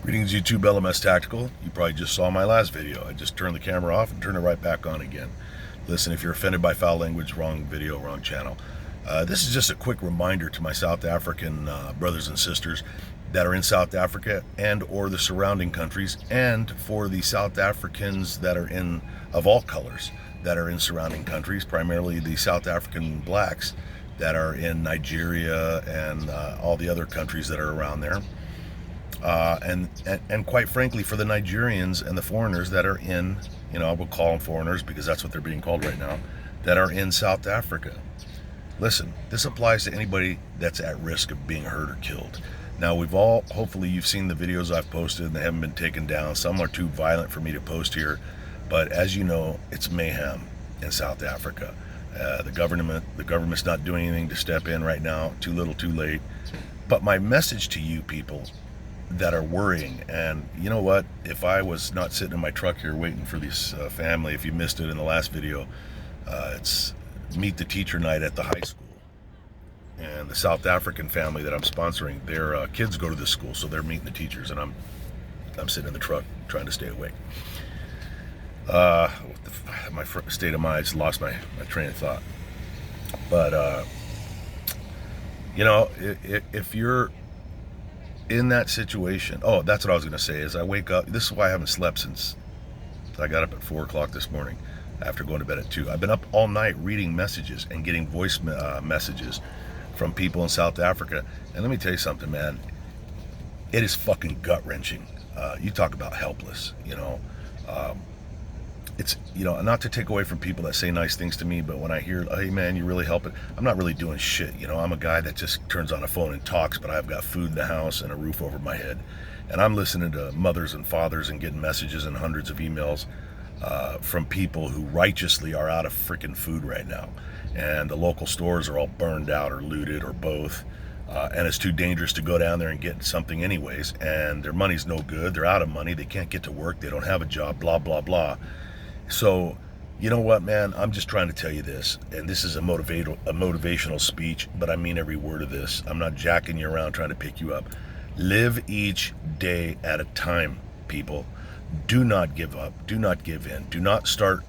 Greetings YouTube, LMS Tactical. You probably just saw my last video. I just turned the camera off and turned it right back on again. Listen, if you're offended by foul language, wrong video, wrong channel. This is just a quick reminder to my South African brothers and sisters that are in South Africa and or the surrounding countries, and for the South Africans that are in, of all colors, that are in surrounding countries, primarily the South African blacks that are in Nigeria and all the other countries that are around there. And quite frankly, for the Nigerians and the foreigners that are in, I will call them foreigners because that's what they're being called right now, that are in South Africa. Listen, this applies to anybody that's at risk of being hurt or killed. Now, hopefully you've seen the videos I've posted and they haven't been taken down. Some are too violent for me to post here, but as you know, it's mayhem in South Africa. The government's not doing anything to step in right now. Too little, too late. But my message to you people that are worrying, and you know what, if I was not sitting in my truck here waiting for this family, if you missed it in the last video, it's Meet the Teacher Night at the high school, and the South African family that I'm sponsoring, their kids go to this school, so they're meeting the teachers, and I'm sitting in the truck trying to stay awake. My state of mind, I just lost my train of thought. But if you're in that situation, that's what I was going to say, is I wake up, this is why I haven't slept since I got up at 4 o'clock this morning after going to bed at 2. I've been up all night reading messages and getting voice messages from people in South Africa. And let me tell you something, man, it is fucking gut-wrenching. You talk about helpless, it's, not to take away from people that say nice things to me, but when I hear, hey man, you really helping, I'm not really doing shit. I'm a guy that just turns on a phone and talks, but I've got food in the house and a roof over my head. And I'm listening to mothers and fathers and getting messages and hundreds of emails from people who righteously are out of freaking food right now. And the local stores are all burned out or looted or both. And it's too dangerous to go down there and get something anyways. And their money's no good. They're out of money. They can't get to work. They don't have a job, blah, blah, blah. So, you know what, man? I'm just trying to tell you this, and this is a motivational speech, but I mean every word of this. I'm not jacking you around trying to pick you up. Live each day at a time, people. Do not give up. Do not give in. Do not start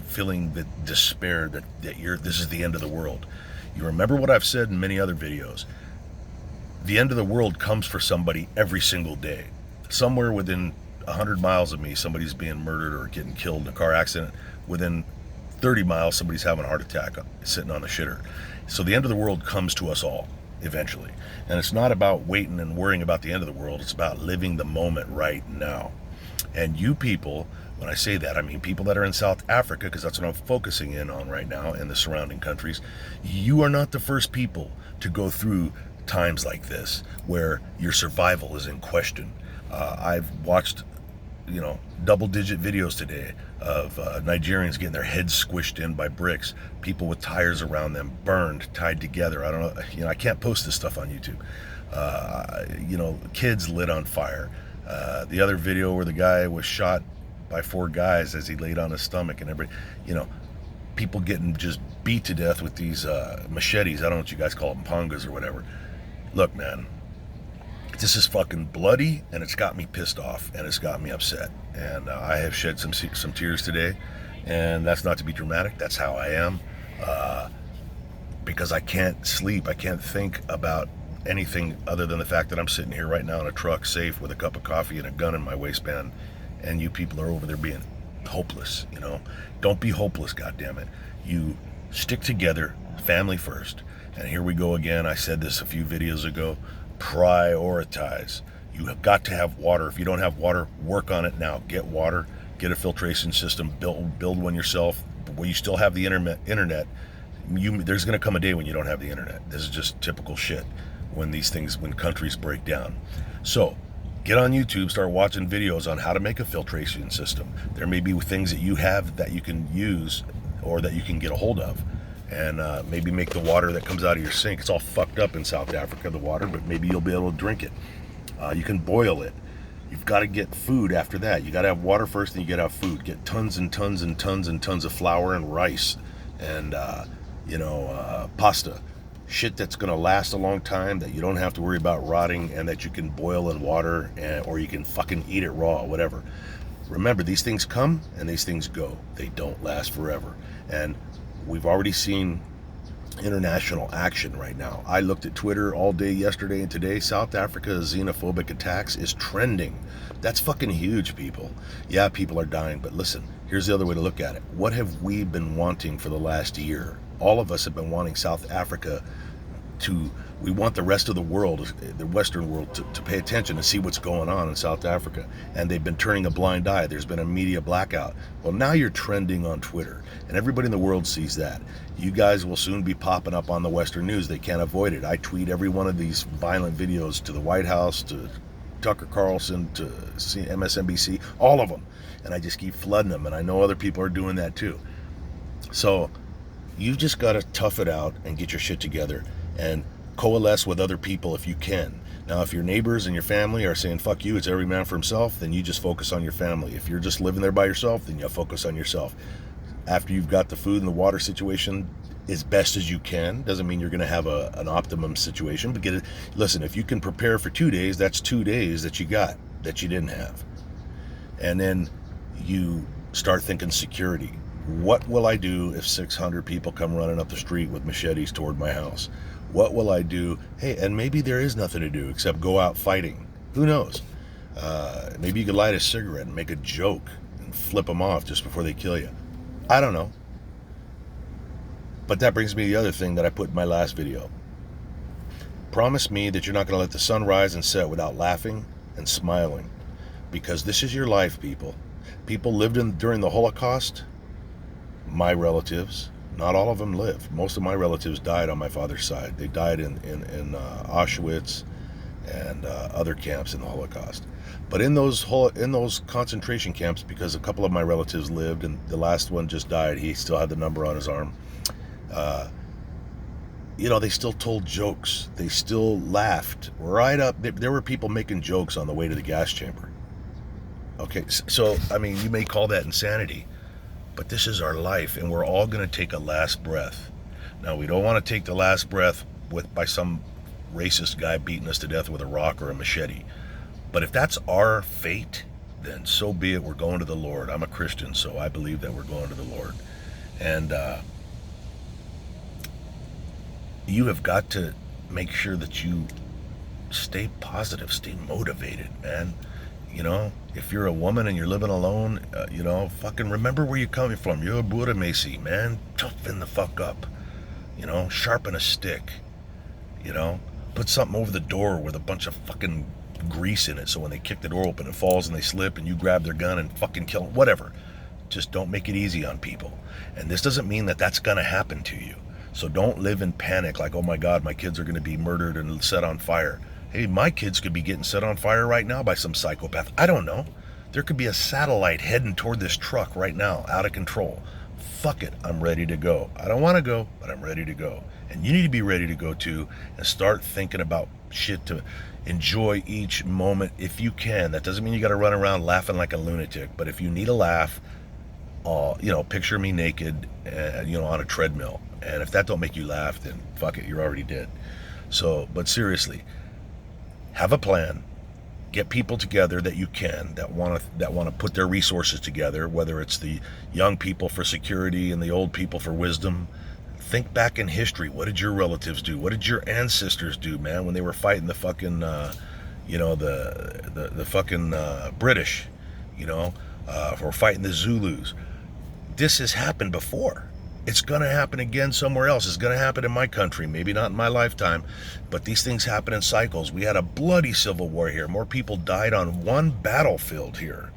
feeling the despair that this is the end of the world. You remember what I've said in many other videos. The end of the world comes for somebody every single day. Somewhere within 100 miles of me, somebody's being murdered or getting killed in a car accident. Within 30 miles, somebody's having a heart attack sitting on the shitter. So the end of the world comes to us all eventually. And it's not about waiting and worrying about the end of the world. It's about living the moment right now. And you people, when I say that, I mean people that are in South Africa, because that's what I'm focusing in on right now, and the surrounding countries. You are not the first people to go through times like this where your survival is in question. I've watched double-digit videos today of Nigerians getting their heads squished in by bricks, people with tires around them, burned, tied together. I don't know, I can't post this stuff on YouTube. Kids lit on fire. The other video where the guy was shot by 4 guys as he laid on his stomach, and people getting just beat to death with these machetes. I don't know what you guys call them, pangas or whatever. Look, man, this is fucking bloody, and it's got me pissed off, and it's got me upset, and I have shed some tears today, and that's not to be dramatic. That's how I am, because I can't sleep. I can't think about anything other than the fact that I'm sitting here right now in a truck, safe, with a cup of coffee and a gun in my waistband, and you people are over there being hopeless. Don't be hopeless, goddammit. You stick together, family first. And here we go again. I said this a few videos ago. Prioritize. You have got to have water. If you don't have water, work on it now. Get water, get a filtration system, build one yourself. Where you still have the internet, there's going to come a day when you don't have the internet. This is just typical shit when countries break down. So get on YouTube, start watching videos on how to make a filtration system. There may be things that you have that you can use or that you can get a hold of. And maybe make the water that comes out of your sink. It's all fucked up in South Africa, the water, but maybe you'll be able to drink it. You can boil it. You've got to get food after that. You got to have water first, then you got to have food. Get tons and tons and tons and tons of flour and rice and, pasta. shit that's going to last a long time, that you don't have to worry about rotting, and that you can boil in water, or you can fucking eat it raw, whatever. Remember, these things come and these things go. They don't last forever. And we've already seen international action right now. I looked at Twitter all day yesterday and today. South Africa's xenophobic attacks is trending. That's fucking huge, people. Yeah, people are dying, but listen, here's the other way to look at it. What have we been wanting for the last year? All of us have been wanting South Africa we want the rest of the world, the Western world, to pay attention and see what's going on in South Africa. And they've been turning a blind eye. There's been a media blackout. Well, now you're trending on Twitter, and everybody in the world sees that. You guys will soon be popping up on the Western news. They can't avoid it. I tweet every one of these violent videos to the White House, to Tucker Carlson, to MSNBC, all of them. And I just keep flooding them, and I know other people are doing that too. So you just got to tough it out and get your shit together and coalesce with other people if you can. Now, if your neighbors and your family are saying, fuck you, it's every man for himself, then you just focus on your family. If you're just living there by yourself, then you focus on yourself. After you've got the food and the water situation as best as you can, doesn't mean you're going to have an optimum situation, but listen, if you can prepare for 2 days, that's 2 days that you got, that you didn't have. And then you start thinking security. What will I do if 600 people come running up the street with machetes toward my house? What will I do? Hey, and maybe there is nothing to do except go out fighting. Who knows? Maybe you could light a cigarette and make a joke and flip them off just before they kill you. I don't know. But that brings me to the other thing that I put in my last video. Promise me that you're not going to let the sun rise and set without laughing and smiling. Because this is your life, people. People lived during the Holocaust. My relatives, not all of them lived. Most of my relatives died on my father's side. They died in Auschwitz and other camps in the Holocaust. But in those concentration camps, because a couple of my relatives lived, and the last one just died, he still had the number on his arm. They still told jokes. They still laughed right up. There were people making jokes on the way to the gas chamber. Okay, so I mean, you may call that insanity. But this is our life, and we're all going to take a last breath. Now, we don't want to take the last breath by some racist guy beating us to death with a rock or a machete. But if that's our fate, then so be it. We're going to the Lord. I'm a Christian, so I believe that we're going to the Lord. And you have got to make sure that you stay positive, stay motivated, man. If you're a woman and you're living alone, fucking remember where you're coming from. You're a Buddha Macy, man. Toughen the fuck up. Sharpen a stick. Put something over the door with a bunch of fucking grease in it, so when they kick the door open, it falls and they slip and you grab their gun and fucking kill them. Whatever. Just don't make it easy on people. And this doesn't mean that that's going to happen to you. So don't live in panic like, oh my God, my kids are going to be murdered and set on fire. Hey, my kids could be getting set on fire right now by some psychopath. I don't know. There could be a satellite heading toward this truck right now, out of control. Fuck it, I'm ready to go. I don't want to go, but I'm ready to go. And you need to be ready to go too, and start thinking about shit to enjoy each moment if you can. That doesn't mean you got to run around laughing like a lunatic, but if you need a laugh, picture me naked, on a treadmill. And if that don't make you laugh, then fuck it, you're already dead. So, but seriously, have a plan. Get people together that you can, that want to put their resources together, whether it's the young people for security and the old people for wisdom. Think back in history. What did your relatives do? What did your ancestors do, man, when they were fighting the fucking, the fucking British, or fighting the Zulus? This has happened before. It's going to happen again somewhere else. It's going to happen in my country. Maybe not in my lifetime, but these things happen in cycles. We had a bloody civil war here. More people died on one battlefield here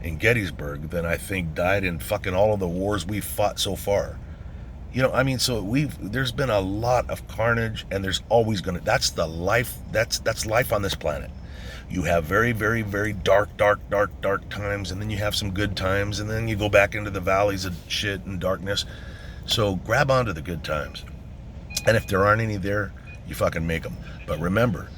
in Gettysburg than I think died in fucking all of the wars we've fought so far. There's been a lot of carnage, and there's always going to, that's the life, that's life on this planet. You have very, very, very dark times, and then you have some good times, and then you go back into the valleys of shit and darkness. So grab onto the good times. And if there aren't any there, you fucking make them. But remember,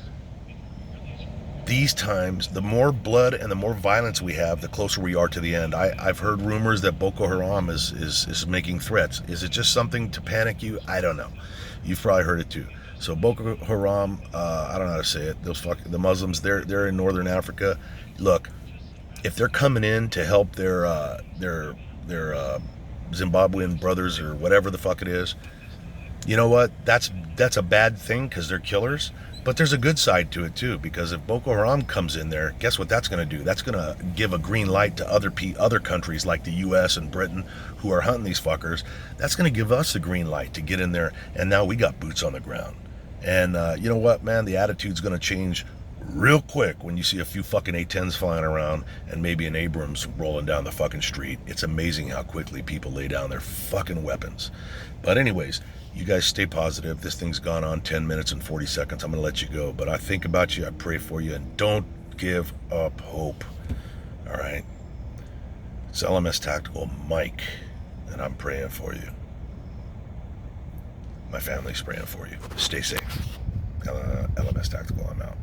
these times, the more blood and the more violence we have, the closer we are to the end. I've heard rumors that Boko Haram is making threats. Is it just something to panic you? I don't know. You've probably heard it too. So Boko Haram, I don't know how to say it. The Muslims, they're in northern Africa. Look, if they're coming in to help their Zimbabwean brothers or whatever the fuck it is, you know what? That's a bad thing because they're killers. But there's a good side to it too, because if Boko Haram comes in there, guess what that's going to do? That's going to give a green light to other countries like the U.S. and Britain who are hunting these fuckers. That's going to give us the green light to get in there, and now we got boots on the ground. And you know what, man? The attitude's going to change real quick when you see a few fucking A-10s flying around and maybe an Abrams rolling down the fucking street. It's amazing how quickly people lay down their fucking weapons. But anyways, you guys stay positive. This thing's gone on 10 minutes and 40 seconds. I'm going to let you go. But I think about you. I pray for you. And don't give up hope. All right? It's LMS Tactical Mike. And I'm praying for you. My family's praying for you. Stay safe. LMS Tactical, I'm out.